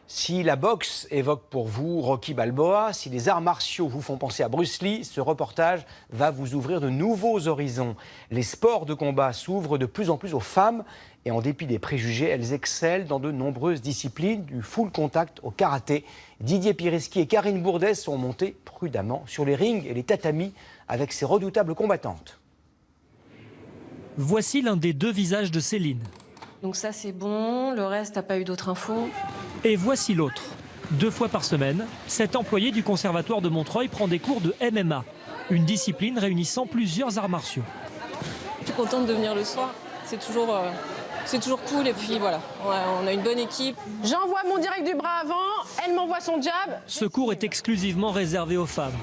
Si la boxe évoque pour vous Rocky Balboa, si les arts martiaux vous font penser à Bruce Lee, ce reportage va vous ouvrir de nouveaux horizons. Les sports de combat s'ouvrent de plus en plus aux femmes et en dépit des préjugés, elles excellent dans de nombreuses disciplines, du full contact au karaté. Didier Pireski et Karine Bourdès sont montés prudemment sur les rings et les tatamis avec ces redoutables combattantes. Voici l'un des deux visages de Céline. Donc ça c'est bon, le reste t'as pas eu d'autres infos? Et voici l'autre. 2 fois par semaine, cet employé du conservatoire de Montreuil prend des cours de MMA, une discipline réunissant plusieurs arts martiaux. Je suis contente de venir le soir, c'est toujours cool et puis voilà, on a une bonne équipe. J'envoie mon direct du bras avant, elle m'envoie son jab. Ce cours est exclusivement réservé aux femmes.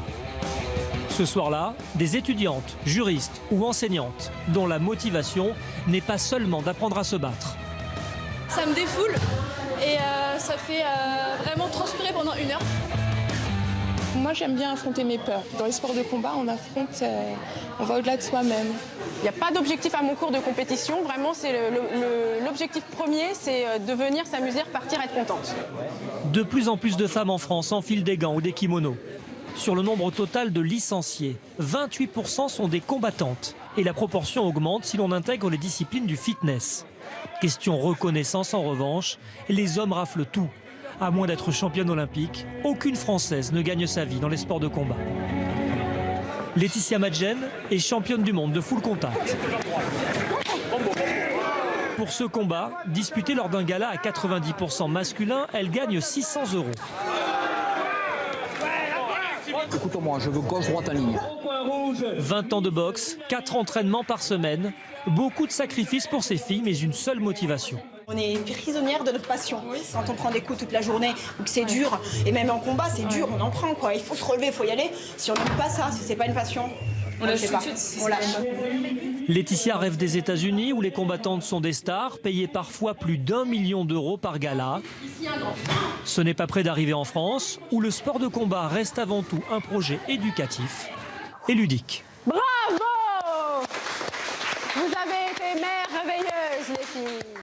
Ce soir-là, des étudiantes, juristes ou enseignantes dont la motivation n'est pas seulement d'apprendre à se battre. Ça me défoule et ça fait vraiment transpirer pendant 1 heure. Moi, j'aime bien affronter mes peurs. Dans les sports de combat, on affronte, on va au-delà de soi-même. Il n'y a pas d'objectif à mon cours de compétition. Vraiment, c'est l'objectif premier, c'est de venir s'amuser, repartir, être contente. De plus en plus de femmes en France enfilent des gants ou des kimonos. Sur le nombre total de licenciés, 28% sont des combattantes. Et la proportion augmente si l'on intègre les disciplines du fitness. Question reconnaissance en revanche, les hommes raflent tout. À moins d'être championne olympique, aucune Française ne gagne sa vie dans les sports de combat. Laetitia Madjen est championne du monde de full contact. Pour ce combat, disputé lors d'un gala à 90% masculin, elle gagne 600 €. Écoute-moi, je veux gauche-droite en ligne. 20 ans de boxe, 4 entraînements par semaine, beaucoup de sacrifices pour ces filles, mais une seule motivation. On est prisonnière de notre passion. Quand on prend des coups toute la journée ou que c'est dur, et même en combat c'est dur, on en prend quoi. Il faut se relever, il faut y aller. Si on n'aime pas ça, si c'est pas une passion, on lâche pas. On lâche. Laetitia rêve des États-Unis où les combattantes sont des stars, payées parfois plus d'1 million d'euros par gala. Ce n'est pas près d'arriver en France, où le sport de combat reste avant tout un projet éducatif et ludique. Bravo! Vous avez été merveilleuses, les filles.